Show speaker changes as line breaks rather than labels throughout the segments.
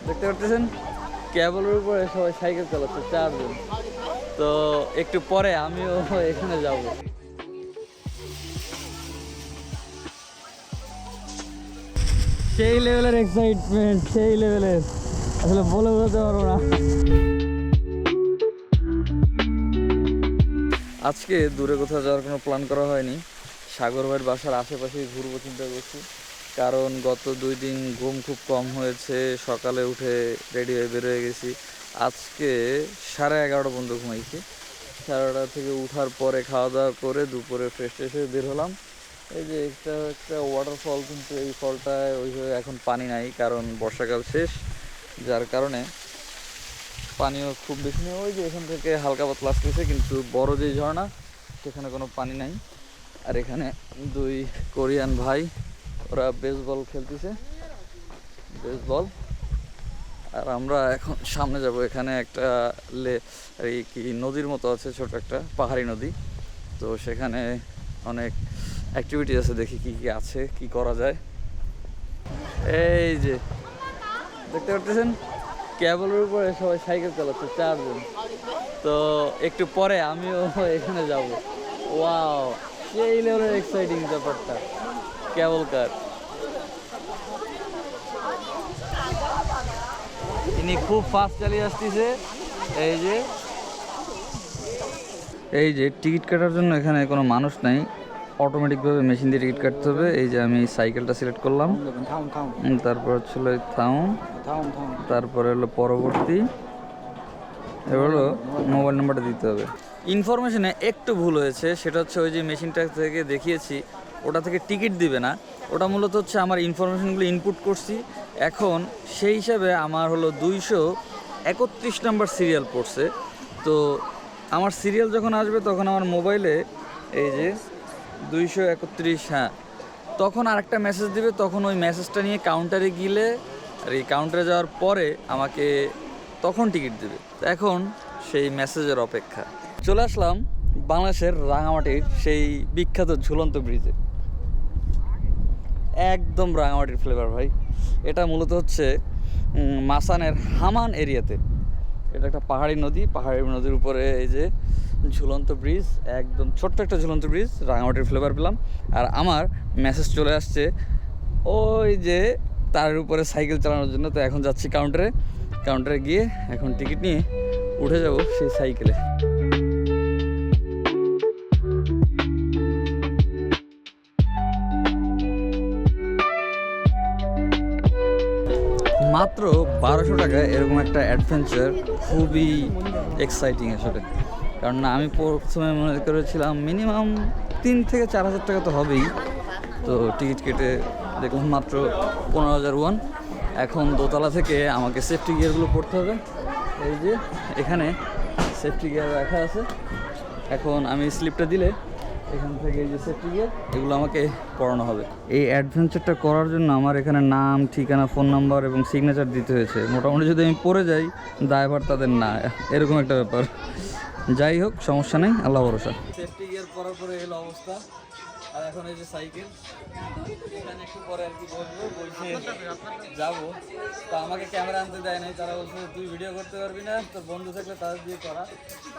দেখতে পাচ্ছেন কেবলের উপরে সবাই সাইকেল চালাচ্ছে 4 জন। তো একটু পরে আমিও এখানে যাব। সেই লেভেলের এক্সাইটমেন্ট, সেই লেভেলের, আসলে বলে বোঝাতে পারবো না। আজকে দূরে কোথাও যাওয়ার কোনো প্ল্যান করা হয়নি। সাগর ভাইয়ের বাসার আশেপাশেই ঘুরবো চিন্তা করছি, কারণ গত 2 দিন ঘুম খুব কম হয়েছে। সকালে উঠে রেডি হয়ে বের হয়ে গেছি। আজকে 11:30 পর্যন্ত ঘুমাইছি। 11:30 থেকে উঠার পরে খাওয়া দাওয়া করে দুপুরে ফ্রেশ ট্রেশ হয়ে বের হলাম। এই যে একটা একটা ওয়াটারফল, কিন্তু এই ফলটায় ওইভাবে এখন পানি নাই, কারণ বর্ষাকাল শেষ, যার কারণে পানিও খুব বেশি নেই। ওই যে এখান থেকে হালকা পাতলা আসতেছে, কিন্তু বড় যে ঝর্ণা সেখানে কোনো পানি নাই। আর এখানে 2 কোরিয়ান ভাই, ওরা বেসবল খেলতেছে, বেসবল। আর আমরা এখন সামনে যাব। এখানে একটা এই কি নদীর মতো আছে, ছোট একটা পাহাড়ি নদী। তো সেখানে অনেক অ্যাক্টিভিটি আছে, দেখি কি কি আছে, কি করা যায়। এই যে দেখতে পাচ্ছেন কেবলের উপরে সবাই সাইকেল চালাচ্ছে 4 জন। তো একটু পরে আমিও এখানে যাব। ওয়াও, সেই লেভেলের এক্সাইটিং ব্যাপারটা, কেবল কার। ইনি খুব ফাস্ট চালিয়ে আসতেছে। এই যে টিকিট কাটার জন্য এখানে কোনো মানুষ নাই, অটোমেটিকভাবে মেশিন দিয়ে টিকিট কাটতে হবে। এই যে আমি সাইকেলটা সিলেক্ট করলাম, তারপর হচ্ছিল থাউন, তারপরে হলো পরবর্তী, এবার হলো মোবাইল নাম্বারটা দিতে হবে। ইনফরমেশনে একটু ভুল হয়েছে, সেটা হচ্ছে ওই যে মেশিনটা থেকে দেখিয়েছি ওটা থেকে টিকিট দিবে না, ওটা মূলত হচ্ছে আমার ইনফরমেশনগুলো ইনপুট করছি। এখন সেই হিসাবে আমার হলো 231 নাম্বার সিরিয়াল পড়ছে। তো আমার সিরিয়াল যখন আসবে তখন আমার মোবাইলে এই যে 231, হ্যাঁ, তখন আরেকটা মেসেজ দিবে। তখন ওই মেসেজটা নিয়ে কাউন্টারে গেলে, আর এই কাউন্টারে যাওয়ার পরে আমাকে তখন টিকিট দেবে। এখন সেই মেসেজের অপেক্ষা। চলে আসলাম বাংলাদেশের রাঙামাটির সেই বিখ্যাত ঝুলন্ত ব্রিজে। একদম রাঙামাটির ফ্লেভার ভাই। এটা মূলত হচ্ছে মাসানের হামান এরিয়াতে। এটা একটা পাহাড়ি নদী, পাহাড়ি নদীর উপরে এই যে ঝুলন্ত ব্রিজ, একদম ছোট্ট একটা ঝুলন্ত ব্রিজ। রাঙামাটির ফ্লেভার পেলাম। আর আমার মেসেজ চলে আসছে ওই যে তার উপরে সাইকেল চালানোর জন্য। তো এখন যাচ্ছি কাউন্টারে গিয়ে এখন টিকিট নিয়ে উঠে যাব সেই সাইকেলে। মাত্র 1200 টাকায় এরকম একটা অ্যাডভেঞ্চার খুবই এক্সাইটিং আসলে। কারণ না, আমি প্রথমে মনে করেছিলাম মিনিমাম 3 থেকে 4 হাজার টাকা তো হবেই। তো টিকিট কেটে দেখলাম মাত্র 15,000 ওয়ান। এখন দোতলা থেকে আমাকে সেফটি গিয়ারগুলো পড়তে হবে। এই যে এখানে সেফটি গিয়ার রাখা আছে। এখন আমি স্লিপটা দিলে এখান থেকে এই যে সেফটি গিয়ার, এগুলো আমাকে পড়ানো হবে। এই অ্যাডভেঞ্চারটা করার জন্য আমার এখানে নাম, ঠিকানা, ফোন নাম্বার এবং সিগনেচার দিতে হয়েছে। মোটামুটি যদি আমি পড়ে যাই, দায়ভার তাদের না, এরকম একটা ব্যাপার। যাই হোক, সমস্যা নেই, আল্লাহ ভরসা। সেফটি গিয়ার পরার পরে এলো অবস্থা। আর এখন এই যে সাইকেল, এখানে একটু পরে আর কি বসবো, বসে যাবো। তো আমাকে ক্যামেরা আনতে দেয় নাই, তারা বলছে তুই ভিডিও করতে পারবি না, তোর বন্ধু থাকলে তাদের দিয়ে করা,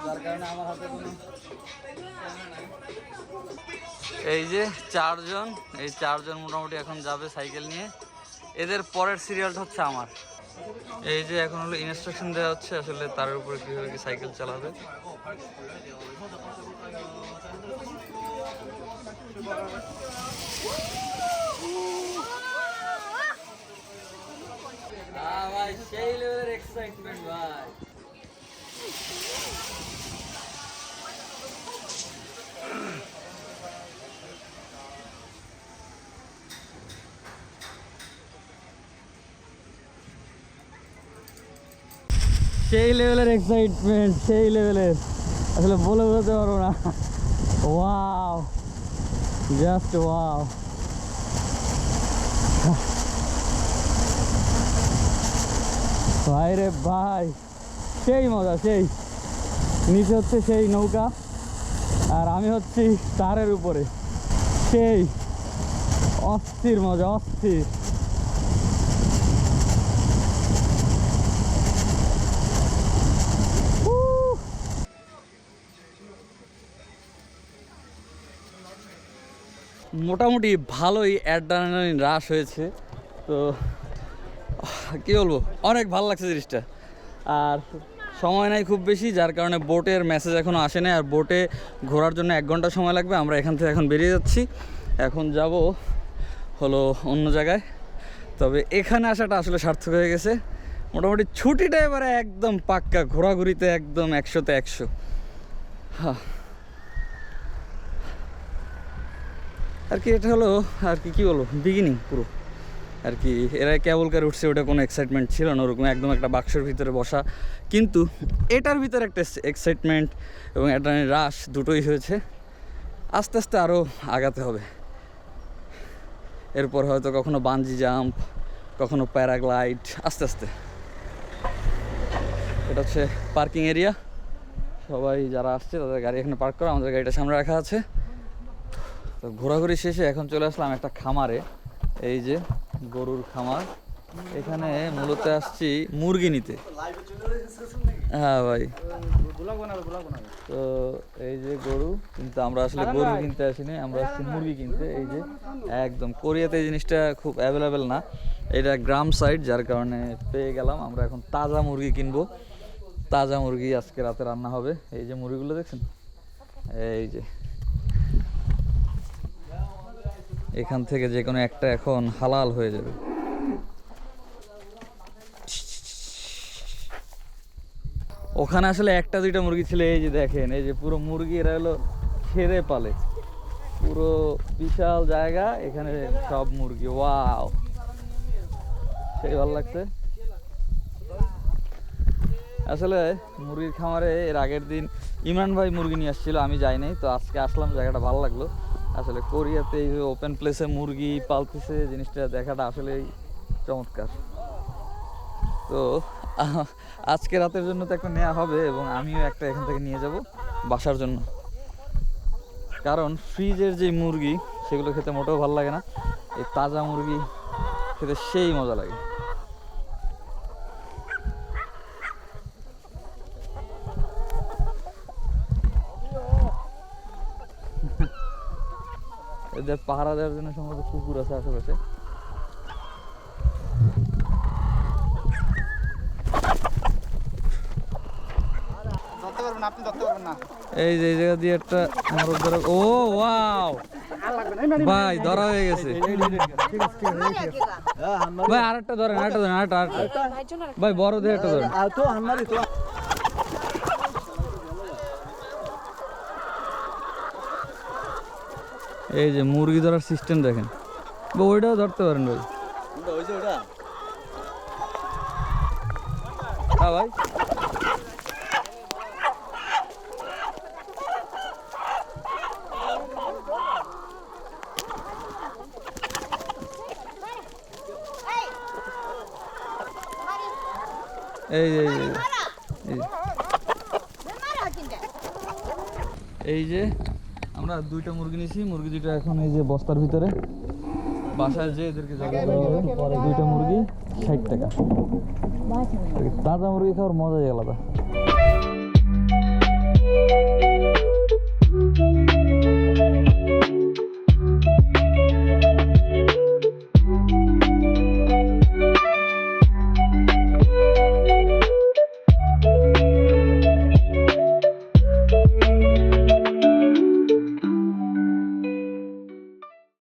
যার কারণে আমার হাতে কোনো ক্যামেরা নাই। এই যে 4 জন, এই 4 জন মোটামুটি এখন যাবে সাইকেল নিয়ে। এদের পরের সিরিয়ালটা হচ্ছে আমার। এই যে এখন হলো ইনস্ট্রাকশন দেওয়া হচ্ছে আসলে তার উপরে কীভাবে কি সাইকেল চালাবে। ভাই সেই লেভেলের এক্সাইটমেন্ট ভাই। সেই লেভেলের এক্সাইটমেন্ট, সেই লেভেলের, আসলে বলে বোঝাতে পারবো না। Wow, just wow. ভাই রে ভাই, সেই মজা, সেই নিচে হচ্ছে সেই নৌকা, আর আমি হচ্ছি তারের উপরে। সেই অস্থির মজা, অস্থির। মোটামুটি ভালোই অ্যাড্রেনালিন রাশ হয়েছে। তো কী বলবো, অনেক ভালো লাগছে জিনিসটা। আর সময় নাই খুব বেশি, যার কারণে বোটের মেসেজ এখনও আসে নাই। আর বোটে ঘোরার জন্য 1 ঘন্টা সময় লাগবে। আমরা এখান থেকে এখন বেরিয়ে যাচ্ছি, এখন যাব হলো অন্য জায়গায়। তবে এখানে আসাটা আসলে সার্থক হয়ে গেছে। মোটামুটি ছুটিটা এবারে একদম পাক্কা, ঘোরাঘুরিতে একদম 100-তে 100। হ্যাঁ, আর কি এটা হলো আর কি বলবো, বিগিনিং পুরো আর কি। এরা কেবলকার উঠছে, ওটা কোনো এক্সাইটমেন্ট ছিল না ওরকম, একদম একটা বাক্সের ভিতরে বসা। কিন্তু এটার ভিতরে একটা এক্সাইটমেন্ট এবং একটা রাশ দুটোই হয়েছে। আস্তে আস্তে আরও আগাতে হবে। এরপর হয়তো কখনো বানজি জাম্প, কখনো প্যারাগ্লাইড, আস্তে আস্তে। এটা হচ্ছে পার্কিং এরিয়া, সবাই যারা আসছে তাদের গাড়ি এখানে পার্ক করা, আমাদের গাড়িটা সামনে রাখা আছে। তো ঘোরাঘুরি শেষে এখন চলে আসলাম একটা খামারে, এই যে গরুর খামার। এখানে মূলত আসছি মুরগি নিতে। হ্যাঁ ভাই, তো এই যে গরু, কিন্তু আমরা আসলে গরু কিনতে আসিনি, আমরা আসছি মুরগি কিনতে। এই যে একদম কোরিয়াতে এই জিনিসটা খুব অ্যাভেলেবেল না, এটা গ্রাম সাইড, যার কারণে পেয়ে গেলাম। আমরা এখন তাজা মুরগি কিনবো, তাজা মুরগি আজকে রাতে রান্না হবে। এই যে মুরগিগুলো দেখছেন, এই যে এখান থেকে যে কোনো একটা এখন হালাল হয়ে যাবে। ওখানে আসলে 1-2টা মুরগি ছিল, এই যে দেখেন, এই যে পুরো মুরগি এরা হলো খেরে পালে, পুরো বিশাল জায়গা, এখানে সব মুরগি। ওয়াও, সেই ভালো লাগছে। আসলে মুরগির খামারে এর আগের দিন ইমরান ভাই মুরগি নিয়ে আসছিল, আমি যাই নাই। তো আজকে আসলাম, জায়গাটা ভালো লাগলো। আসলে কোরিয়াতে এই ওপেন প্লেসে মুরগি পালতেছে, জিনিসটা দেখাটা আসলেই চমৎকার। তো আজকে রাতের জন্য তো একটা নেওয়া হবে, এবং আমিও একটা এখান থেকে নিয়ে যাব বাসার জন্য। কারণ ফ্রিজের যে মুরগি সেগুলো খেতে মোটেও ভালো লাগে না, এই তাজা মুরগি খেতে সেই মজা লাগে। এদের পাহারা দেওয়ার জন্য সম্ভবত কুকুর আছে আশেপাশে। এই যে জায়গা দিয়ে একটা মোরগ ধরা। ও ওয়াও ভাই, ধরা হয়ে গেছে ভাই। আরেকটা ধরেন, আরেকটা ভাই, বড় দিয়ে একটা ধরেন। এই যে মুরগি ধরার সিস্টেম দেখেন, ওইটাও ধরতে পারেন ভাই। হ্যাঁ ভাই, এই যে আমরা 2টা মুরগি নিয়েছি, মুরগি 2টা এখন এই যে বস্তার ভিতরে, বাসায় যে এদেরকে জায়গা দেওয়া হবে। 2টা মুরগি 60 টাকা। তাজা মুরগি খাওয়ার মজাই আলাদা।